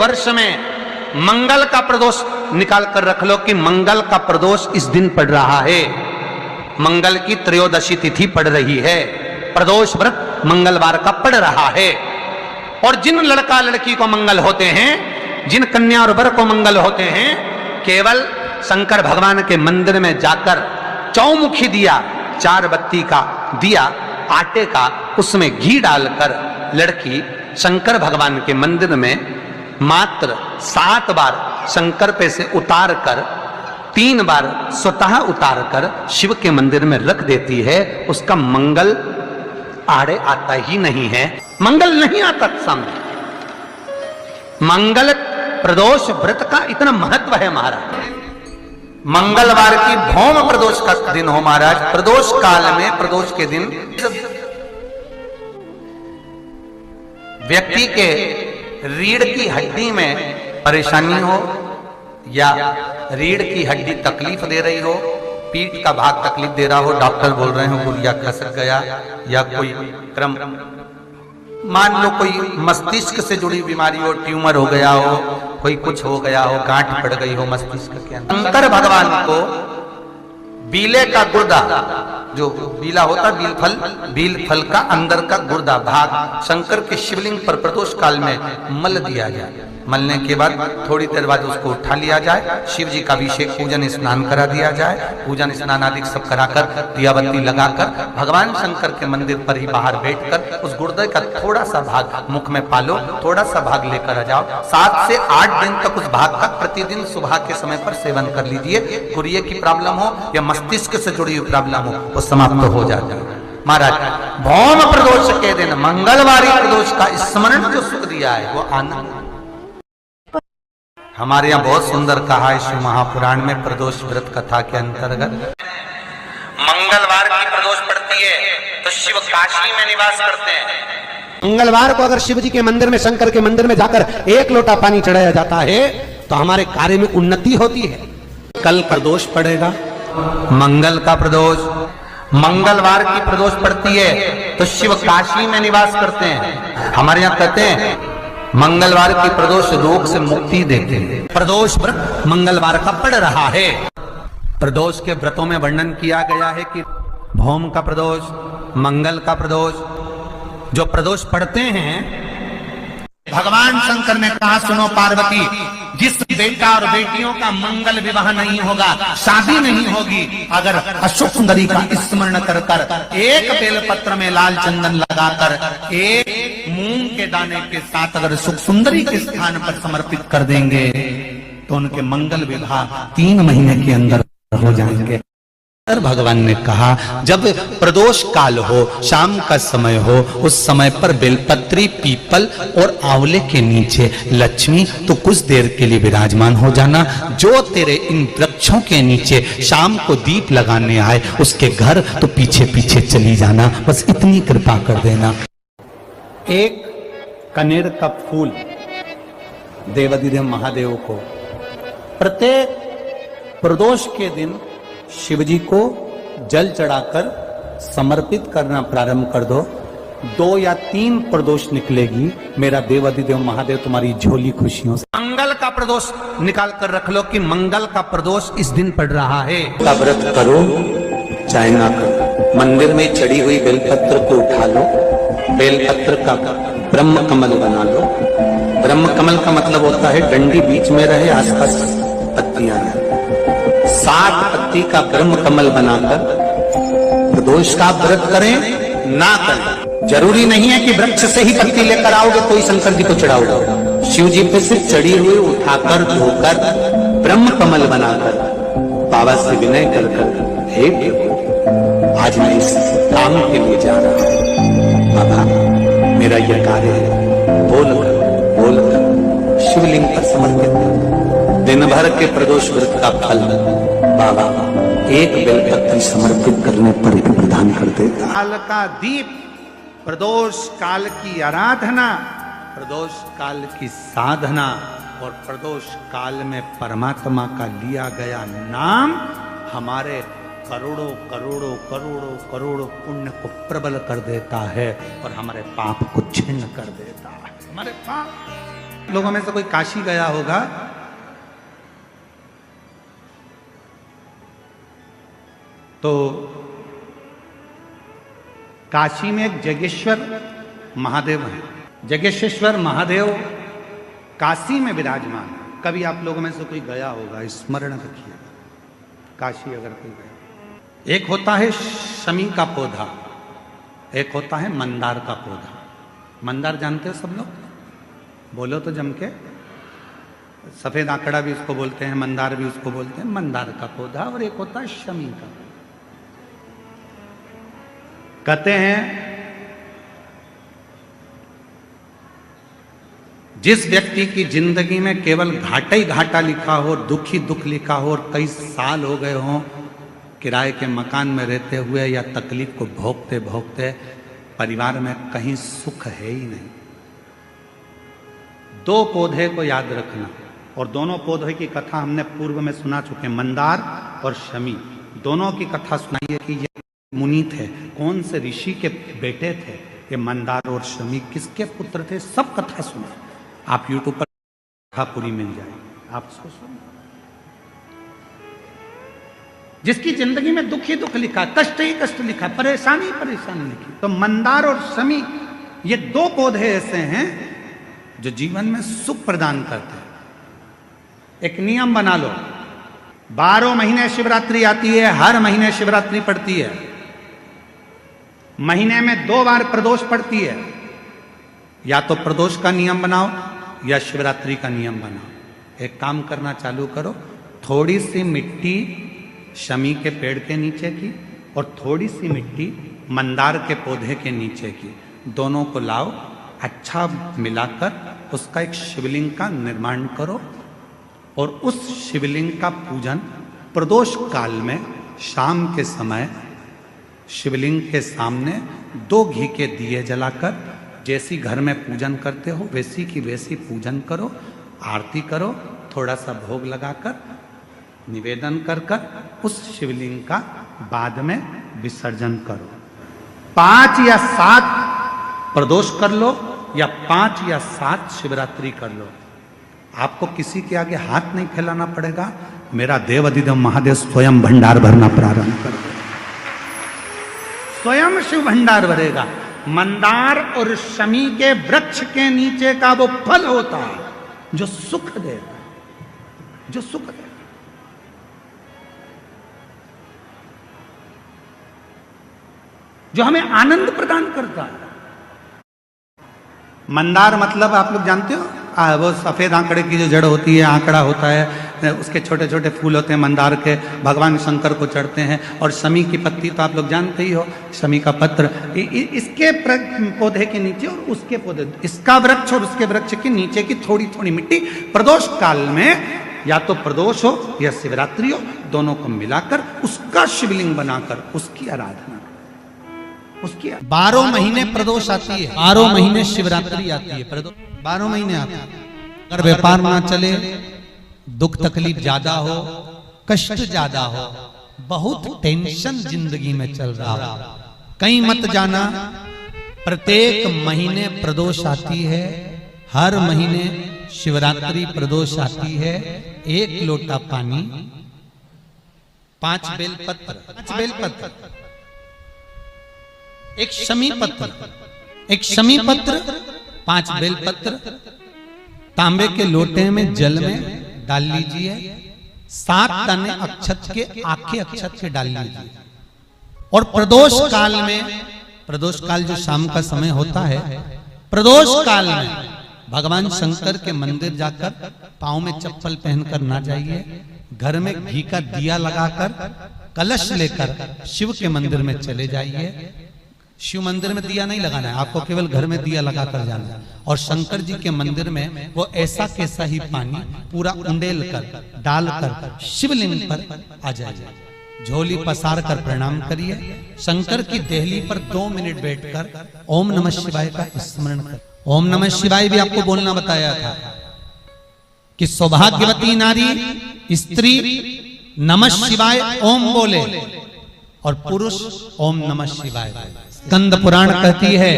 वर्ष में मंगल का प्रदोष निकाल कर रख लो कि मंगल का प्रदोष इस दिन पड़ रहा है, मंगल की त्रयोदशी तिथि पड़ रही है, प्रदोष व्रत मंगलवार का पड़ रहा है। और जिन लड़का लड़की को मंगल होते हैं, जिन कन्या और वर को मंगल होते हैं, केवल शंकर भगवान के मंदिर में जाकर चौमुखी दिया, 4 बत्ती का दिया आटे का, उसमें घी डालकर लड़की शंकर भगवान के मंदिर में मात्र 7 बार शंकर पे से उतार कर 3 बार स्वतः उतार कर शिव के मंदिर में रख देती है, उसका मंगल आड़े आता ही नहीं है, मंगल नहीं आता सामने। मंगल प्रदोष व्रत का इतना महत्व है महाराज। मंगलवार की भौम प्रदोष का दिन हो महाराज, प्रदोष काल में, प्रदोष के दिन व्यक्ति के रीढ़ की हड्डी में परेशानी हो या रीढ़ की हड्डी तकलीफ दे रही हो, पीठ का भाग तकलीफ दे रहा हो, डॉक्टर बोल रहे हो गुड़िया खसक गया, या कोई क्रम मान लो कोई मस्तिष्क से जुड़ी बीमारी हो, ट्यूमर हो गया हो, कोई कुछ हो गया हो, गांठ पड़ गई हो मस्तिष्क के अंदर, शंकर भगवान को बीले का गुर्दा, जो बीला होता बील फल का अंदर का गुर्दा भाग शंकर के शिवलिंग पर प्रदोष काल में मल दिया जाए। मलने के बाद थोड़ी देर बाद उसको उठा लिया जाए, शिव जी का अभिषेक पूजन स्नान करा दिया जाए, पूजन स्नान आदि सब कराकर दिया बत्ती लगाकर भगवान शंकर के मंदिर पर ही बाहर बैठकर उस गुर्दे का थोड़ा सा भाग मुख में पालो, थोड़ा सा भाग लेकर आ जाओ। 7 से 8 दिन तक उस भाग का प्रतिदिन सुबह के समय पर सेवन कर लीजिए। गुर्दे की प्रॉब्लम हो या मस्तिष्क से जुड़ी हुई प्रॉब्लम हो, वो समाप्त हो जाता है महाराज। भौम प्रदोष के दिन मंगलवारी प्रदोष का स्मरण जो सुख दिया है वो आनंद। हमारे यहाँ बहुत सुंदर कहा है शिव महापुराण में, प्रदोष व्रत कथा के अंतर्गत मंगलवार की प्रदोष पड़ती है तो शिव काशी में निवास करते हैं। मंगलवार को अगर शिव जी के मंदिर में, शंकर के मंदिर में जाकर 1 लोटा पानी चढ़ाया जाता है तो हमारे कार्य में उन्नति होती है। कल प्रदोष पड़ेगा, मंगल का प्रदोष, मंगलवार की प्रदोष पड़ती है तो शिव काशी में निवास करते हैं। हमारे यहाँ कहते हैं मंगलवार की प्रदोष रोग से मुक्ति देते हैं। प्रदोष व्रत मंगलवार का पड़ रहा है। प्रदोष के व्रतों में वर्णन किया गया है कि भौम का प्रदोष, मंगल का प्रदोष, जो प्रदोष पढ़ते हैं, भगवान शंकर ने कहा सुनो पार्वती, जिस बेटा और बेटियों का मंगल विवाह नहीं होगा, शादी नहीं होगी, अगर अशोक सुंदरी का स्मरण कर कर, एक बेलपत्र में लाल चंदन लगाकर, एक मूंग के दाने के साथ अगर सुख सुंदरी के स्थान पर समर्पित कर देंगे तो उनके मंगल विवाह 3 महीने के अंदर हो जाएंगे। भगवान ने कहा जब प्रदोष काल हो, शाम का समय हो, उस समय पर बेलपत्री, पीपल और आंवले के नीचे लक्ष्मी तो कुछ देर के लिए विराजमान हो जाना। जो तेरे इन वृक्षों के नीचे शाम को दीप लगाने आए उसके घर तो पीछे पीछे चली जाना, बस इतनी कृपा कर देना। एक कनेर का फूल देवाधिदेव महादेव को प्रत्येक प्रदोष के दिन शिव जी को जल चढ़ाकर समर्पित करना प्रारंभ कर दो। 2 या 3 प्रदोष निकलेगी, मेरा देवाधिदेव महादेव तुम्हारी झोली खुशियों से। मंगल का प्रदोष निकाल कर रख लो कि मंगल का प्रदोष इस दिन पड़ रहा है। व्रत करो चाहे ना करो, मंदिर में चढ़ी हुई बेलपत्र को उठा लो, बेलपत्र का ब्रह्म कमल बना लो। ब्रह्म कमल का मतलब होता है डंडी बीच में रहे, आसपास पत्तियां रहे। 7 पत्ती का ब्रह्म कमल बनाकर प्रदोष का व्रत करें ना करें, जरूरी नहीं है कि वृक्ष से ही पत्ती लेकर आओगे तो ही शंकर जी को चढ़ाओगे। शिव जी पे से चढ़ी हुई उठाकर धोकर ब्रह्म कमल बनाकर बाबा से विनय कर कर, हे प्रभु आज मैं इस काम के लिए जा रहा हूं, बाबा मेरा यह कार्य है, बोलकर शिवलिंग पर समर्पित कर। दिन भर के प्रदोष व्रत का फल बाबा एक बेलपत्र समर्पित करने पर ही प्रदान कर देगा। काल का दीप, प्रदोष काल की आराधना, प्रदोष काल की साधना और प्रदोष काल में परमात्मा का लिया गया नाम हमारे करोड़ों करोड़ों करोड़ों करोड़ों पुण्य को प्रबल कर देता है और हमारे पाप को छिन्न कर देता है। हमारे पाप लोगों में से कोई काशी गया होगा, तो काशी में एक जगेश्वर महादेव है। जगेश्वर महादेव काशी में विराजमान है। कभी आप लोगों में से कोई गया होगा, स्मरण रखिएगा, काशी अगर कोई गया। एक होता है शमी का पौधा, एक होता है मंदार का पौधा। मंदार जानते हो सब लोग? बोलो तो जम के। सफेद आंकड़ा भी उसको बोलते हैं, मंदार भी उसको बोलते हैं। मंदार का पौधा, और एक होता है शमी का। कहते हैं जिस व्यक्ति की जिंदगी में केवल घाटा ही घाटा लिखा हो, दुख ही दुख लिखा हो, और कई साल हो गए हों किराए के मकान में रहते हुए या तकलीफ को भोगते भोगते, परिवार में कहीं सुख है ही नहीं। दो पौधे को याद रखना, और दोनों पौधे की कथा हमने पूर्व में सुना चुके, मंदार और शमी। दोनों की कथा सुनाइए कि ये मुनि थे, कौन से ऋषि के बेटे थे ये मंदार और शमी, किसके पुत्र थे, सब कथा सुना। आप यूट्यूब पर कथा पूरी मिल जाएगी, आप उसको सुनो। जिसकी जिंदगी में दुख ही दुख लिखा, कष्ट ही कष्ट लिखा, परेशानी परेशानी लिखी। तो मंदार और शमी ये दो पौधे ऐसे हैं जो जीवन में सुख प्रदान करते हैं। एक नियम बना लो, 12 महीने शिवरात्रि आती है, हर महीने शिवरात्रि पड़ती है, महीने में 2 बार प्रदोष पड़ती है। या तो प्रदोष का नियम बनाओ या शिवरात्रि का नियम बनाओ। एक काम करना चालू करो, थोड़ी सी मिट्टी शमी के पेड़ के नीचे की और थोड़ी सी मिट्टी मंदार के पौधे के नीचे की, दोनों को लाओ, अच्छा मिलाकर उसका एक शिवलिंग का निर्माण करो, और उस शिवलिंग का पूजन प्रदोष काल में शाम के समय शिवलिंग के सामने 2 घी के दिए जलाकर, जैसी घर में पूजन करते हो वैसी की वैसी पूजन करो, आरती करो, थोड़ा सा भोग लगाकर निवेदन कर उस शिवलिंग का बाद में विसर्जन करो। 5 या 7 प्रदोष कर लो या 5 या 7 शिवरात्रि कर लो। आपको किसी के आगे हाथ नहीं फैलाना पड़ेगा। मेरा देव अधिदेव महादेव स्वयं भंडार भरना प्रारंभ कर दे, स्वयं शिव भंडार भरेगा। मंदार और शमी के वृक्ष के नीचे का वो फल होता है जो सुख देता, जो सुख देता। जो हमें आनंद प्रदान करता है। मंदार मतलब आप लोग जानते हो, वो सफेद आंकड़े की जो जड़ होती है, आंकड़ा होता है, उसके छोटे छोटे फूल होते हैं मंदार के, भगवान शंकर को चढ़ते हैं। और शमी की पत्ती तो आप लोग जानते ही हो, शमी का पत्र, इसके पौधे के नीचे और उसके पौधे, इसका वृक्ष और उसके वृक्ष के नीचे की थोड़ी थोड़ी मिट्टी प्रदोष काल में, या तो प्रदोष हो या शिवरात्रि हो, दोनों को मिलाकर उसका शिवलिंग बनाकर उसकी आराधना, उसकी 12 महीने प्रदोष आती है, 12 महीने शिवरात्रि आती है, 12 महीने आती है। अगर व्यापार ना चले, दुख तकलीफ ज्यादा हो, कष्ट ज्यादा हो, बहुत टेंशन जिंदगी में चल रहा हो, कहीं मत जाना। प्रत्येक महीने प्रदोष आती है, हर महीने शिवरात्रि प्रदोष आती है। 1 लोटा पानी, 5 बेलपत्र, 5 बेलपत्र, एक शमी पत्र, एक शमी पत्र, 5 बेलपत्र तांबे के लोटे में जल में डाल लीजिए। 7 दाने अक्षत के, आखे अक्षत के डाल लीजिए। और प्रदोष काल में, प्रदोष काल जो शाम का समय होता है, प्रदोष काल में भगवान शंकर के मंदिर जाकर पांव में चप्पल पहनकर ना जाइए। घर में घी का दिया लगाकर कलश लेकर शिव के मंदिर में चले जाइए। शिव मंदिर में दिया नहीं लगाना है, आपको केवल घर में दिया लगा कर जाना है। और शंकर जी के मंदिर में वो ऐसा कैसा ही पानी पूरा उंडेल कर डालकर शिवलिंग पर आ जाइए। झोली पसार कर प्रणाम करिए। शंकर की देहली पर 2 मिनट बैठकर ओम नमः शिवाय का स्मरण कर। ओम नमः शिवाय भी आपको बोलना बताया था कि सौभाग्यवती नारी स्त्री नमः शिवाय ओम बोले और पुरुष ओम नमः शिवाय। स्कंद पुराण कहती है,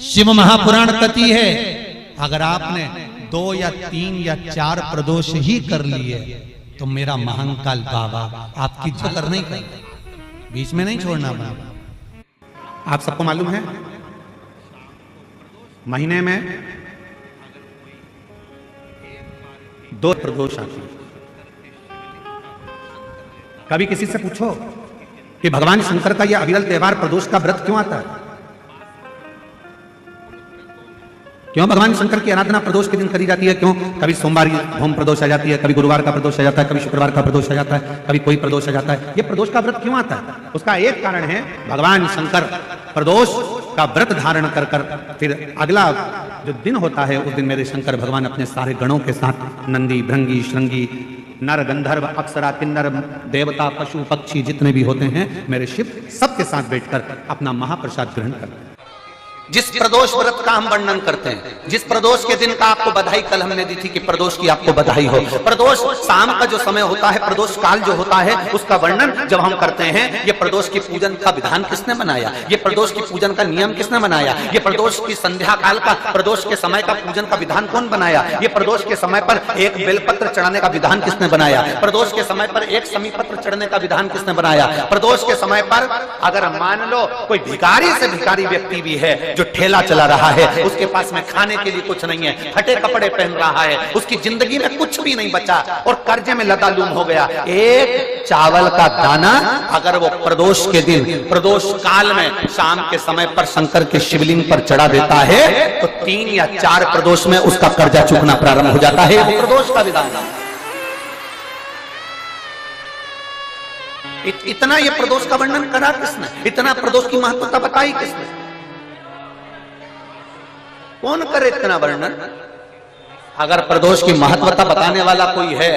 शिव महापुराण कहती है अगर आपने 2 या 3 या 4 प्रदोष ही कर लिए तो मेरा महंकाल बाबा आपकी जकर नहीं कर, बीच में नहीं छोड़ना बाबा। आप सबको मालूम है महीने में 2 प्रदोष आते हैं। कभी किसी से पूछो कि भगवान शंकर का यह अविरल त्योहार प्रदोष का व्रत क्यों आता है, क्यों भगवान शंकर की आराधना प्रदोष के दिन करी जाती है, क्यों कभी सोमवार होम प्रदोष आ जाती है, कभी गुरुवार का प्रदोष आ जाता है, कभी शुक्रवार का प्रदोष आ जाता है, कभी कोई प्रदोष आ जाता है। ये प्रदोष का व्रत क्यों आता है? उसका एक कारण है भगवान शंकर प्रदोष का व्रत धारण कर फिर अगला जो दिन होता है उस दिन मेरे शंकर भगवान अपने सारे गणों के साथ नंदी, भृंगी, श्रृंगी, नर, गंधर्व, अप्सरा, किन्नर, देवता, पशु, पक्षी जितने भी होते हैं मेरे शिव सबके साथ बैठकर अपना महाप्रसाद ग्रहण करते हैं। जिस प्रदोष व्रत का हम वर्णन करते हैं, जिस प्रदोष के दिन का आपको बधाई कल हमने दी थी कि प्रदोष की आपको बधाई हो, प्रदोष शाम का जो समय होता है, प्रदोष काल जो होता है उसका वर्णन जब हम करते हैं, ये प्रदोष की पूजन का विधान किसने बनाया, ये प्रदोष की पूजन का नियम किसने बनाया, ये प्रदोष की संध्या काल का प्रदोष के समय का पूजन का विधान कौन बनाया, ये प्रदोष के समय पर एक बेलपत्र चढ़ाने का विधान किसने बनाया, प्रदोष के समय पर एक समीपत्र चढ़ने का विधान किसने बनाया, प्रदोष के समय पर अगर मान लो कोई भिखारी से भिखारी व्यक्ति भी है जो ठेला चला रहा है, उसके पास में खाने के लिए कुछ नहीं है, फटे कपड़े पहन रहा है, उसकी जिंदगी में कुछ भी नहीं बचा और कर्जे में लदालूम हो गया, एक चावल का दाना अगर वो प्रदोष के दिन प्रदोष काल में शाम के समय पर शंकर के शिवलिंग पर चढ़ा देता है तो 3 या 4 प्रदोष में उसका कर्जा चुकना प्रारंभ हो जाता है। वो प्रदोष का विधान है। इतना ये प्रदोष का वर्णन करा किसने, इतना प्रदोष की महत्वता बताई किसने, कौन करे इतना वर्णन? अगर प्रदोष की महत्वता बताने वाला कोई है,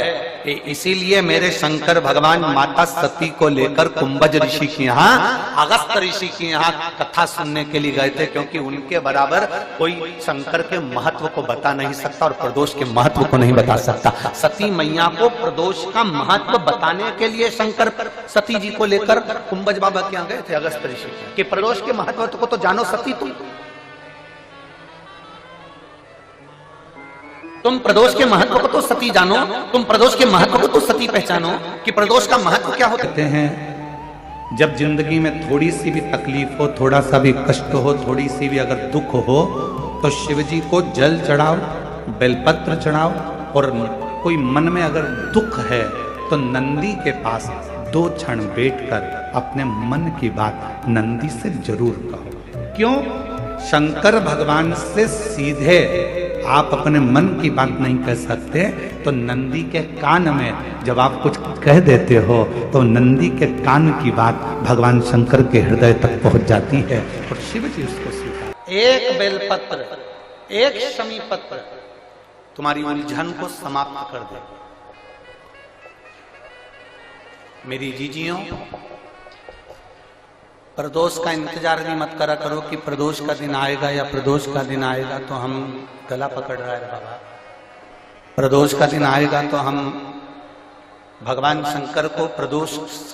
इसीलिए मेरे शंकर भगवान माता सती को लेकर कुंभज ऋषि के यहाँ, अगस्त ऋषि के यहाँ कथा सुनने के लिए गए थे, क्योंकि उनके बराबर कोई शंकर के महत्व को बता नहीं सकता और प्रदोष के महत्व को नहीं बता सकता। सती मैया को प्रदोष का महत्व बताने के लिए शंकर सती जी को लेकर कुंभज बाबा के यहाँ गए थे, अगस्त ऋषि, कि प्रदोष के महत्व को तो जानो सती, तुम प्रदोष के महत्व को तो सती जानो, तुम प्रदोष के महत्व को तो सती पहचानो कि प्रदोष का महत्व क्या होता है। जब जिंदगी में थोड़ी सी भी तकलीफ हो, थोड़ा सा भी कष्ट हो, थोड़ी सी भी अगर दुख हो तो शिव जी को जल चढ़ाओ, बेलपत्र चढ़ाओ, और कोई मन में अगर दुख है तो नंदी के पास 2 क्षण बैठकर अपने मन की बात नंदी से जरूर कहो। क्यों? शंकर भगवान से सीधे आप अपने मन की बात नहीं कह सकते, तो नंदी के कान में जब आप कुछ कह देते हो तो नंदी के कान की बात भगवान शंकर के हृदय तक पहुंच जाती है और शिव जी उसको स्वीकार। एक बेलपत्र, एक शमीपत्र तुम्हारी उलझन को समाप्त कर दे। मेरी जीजियों, प्रदोष का इंतजार भी मत करा करो कि प्रदोष का दिन आएगा या प्रदोष का दिन आएगा तो हम गला पकड़ रहा है बाबा, प्रदोष का दिन आएगा तो हम भगवान शंकर को प्रदोष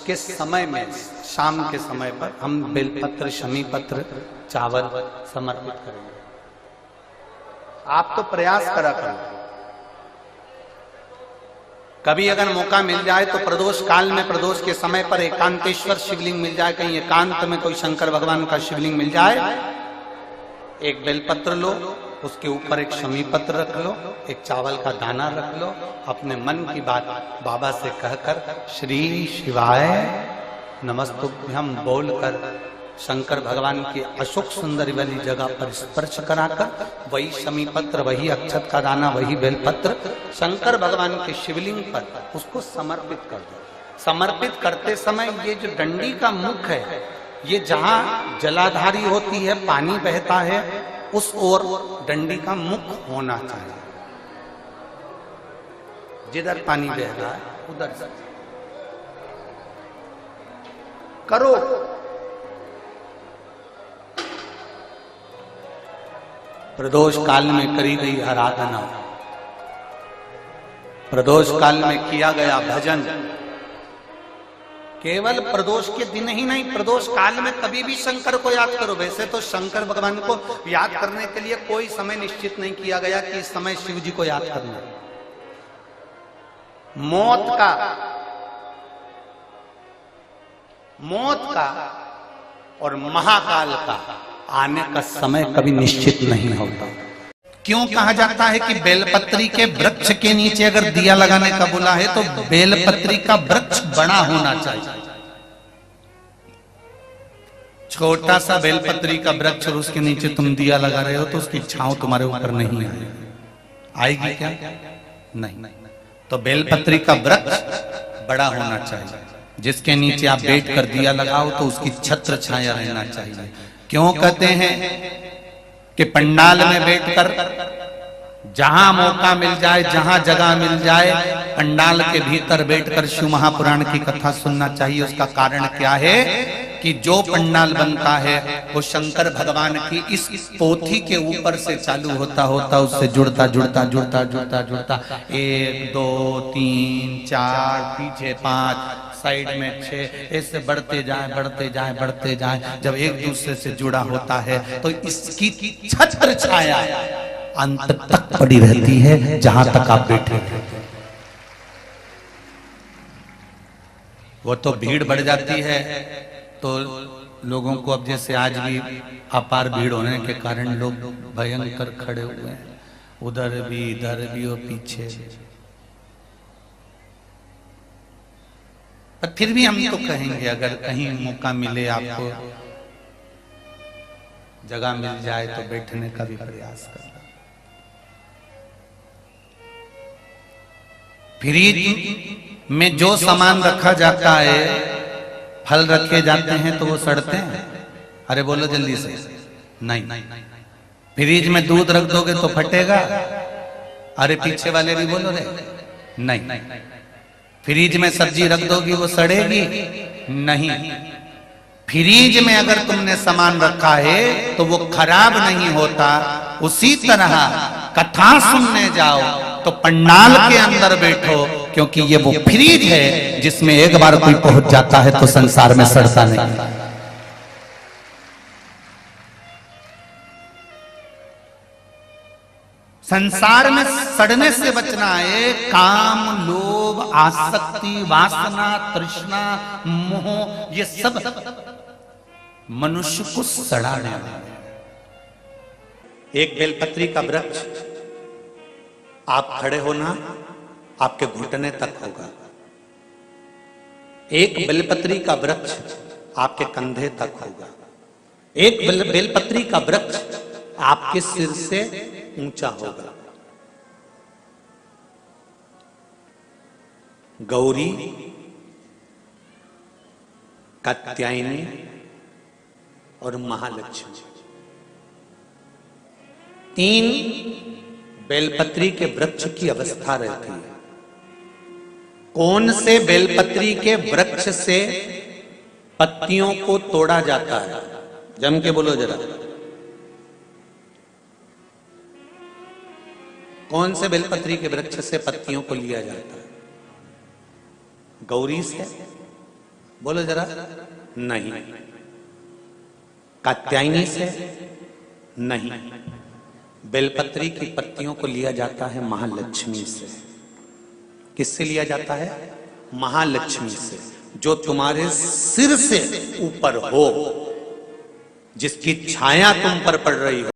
के समय में, शाम के समय पर हम बेलपत्र, शमीपत्र, चावल समर्पित करेंगे। आप तो प्रयास करा करो, कभी अगर मौका मिल जाए तो प्रदोष काल में, प्रदोष के समय पर एकांतेश्वर शिवलिंग मिल जाए, कहीं एकांत में कोई शंकर भगवान का शिवलिंग मिल जाए, एक बेलपत्र लो, उसके ऊपर एक शमीपत्र रख लो, एक चावल का दाना रख लो, अपने मन की बात बाबा से कहकर श्री शिवाय नमस्तुभ्यं बोलकर शंकर भगवान की अशोक सुंदरी वाली जगह पर स्पर्श कराकर वही शमीपत्र, वही अक्षत का दाना, वही बेलपत्र शंकर भगवान के शिवलिंग पर उसको समर्पित कर दो। समर्पित करते समय ये जो डंडी का मुख है, ये जहां जलाधारी होती है, पानी बहता है, उस ओर डंडी का मुख होना चाहिए। जिधर पानी बह रहा है उधर से करो। प्रदोष काल में करी गई आराधना, प्रदोष काल में किया गया भजन, केवल प्रदोष के दिन ही नहीं, प्रदोष काल में कभी भी शंकर को याद करो। वैसे तो शंकर भगवान को याद करने के लिए कोई समय निश्चित नहीं किया गया कि इस समय शिव जी को याद करना। मौत का और महाकाल का आने का समय कभी निश्चित नहीं होता। क्यों कहा जाता है कि बेलपत्री के वृक्ष के नीचे अगर दिया लगाने का बोला है तो बेलपत्री का वृक्ष बड़ा होना चाहिए। छोटा सा बेलपत्री का वृक्ष और उसके नीचे तुम दिया लगा रहे हो तो उसकी छांव तुम्हारे ऊपर नहीं आएगी क्या? नहीं। तो बेलपत्री का वृक्ष बड़ा होना चाहिए, जिसके नीचे आप बैठ कर दिया लगाओ तो उसकी छत्र छाया रहना चाहिए। क्यों कहते हैं कि पंडाल में बैठकर जहां मौका मिल जाए, जहां जगह मिल जाए, पंडाल के भीतर बैठकर शिव महापुराण की कथा सुनना चाहिए। उसका कारण क्या है कि जो पंडाल बनता है वो शंकर भगवान की इस पोथी के ऊपर से चालू होता उससे जुड़ता 1 2 3 4 पीछे 5 साइड में 6 ऐसे बढ़ते जाए। जब एक दूसरे से जुड़ा होता है तो इसकी छत्र छाया अंत तक पड़ी रहती है, जहां तक आप बैठे हैं। वो तो भीड़ बढ़ जाती है तो लोगों को, अब जैसे आज भी अपार भीड़ होने के कारण लोग भयंकर खड़े हुए हैं, उधर भी इधर भी और पीछे भी। पर फिर भी हम तो कहेंगे अगर कहीं मौका मिले, आपको जगह मिल जाए तो बैठने का भी प्रयास करना। फ्रिज में जो सामान रखा जाता है, फल रखे जाते हैं तो वो सड़ते हैं। अरे बोलो जल्दी से, नहीं। फ्रिज में दूध रख दोगे तो फटेगा। अरे पीछे वाले भी बोलो रे, नहीं। फ्रिज में सब्जी रख दोगी वो सड़ेगी? नहीं। फ्रिज में अगर तुमने सामान रखा है तो वो खराब नहीं होता। उसी तरह कथा सुनने जाओ तो पंडाल के अंदर बैठो, क्योंकि ये वो फ्रिज है जिसमें एक बार कोई पहुंच जाता है तो संसार में सड़ता नहीं। संसार में सड़ने से बचना है। काम, लोभ, आसक्ति, वासना, तृष्णा, मोह, ये सब मनुष्य को सड़ाने वाला है। एक बेलपत्री का वृक्ष आप खड़े होना आपके घुटने तक होगा। एक बेलपत्री का वृक्ष आपके कंधे तक होगा। एक बेलपत्री का वृक्ष आपके सिर से ऊंचा होगा। गौरी, कात्यायनी और महालक्ष्मी, 3 बेलपत्री के वृक्ष की अवस्था रहती है। कौन से बेलपत्री के वृक्ष से पत्तियों को तोड़ा जाता है? जम के बोलो जरा। कौन से बेलपत्री के वृक्ष से पत्तियों को लिया जाता है? गौरी से? बोलो जरा। नहीं। कात्यायनी से? नहीं। बेलपत्री की पत्तियों को लिया जाता है महालक्ष्मी से। किससे लिया जाता है? महालक्ष्मी से, जो तुम्हारे सिर से ऊपर हो, जिसकी छाया तुम पर पड़ रही हो।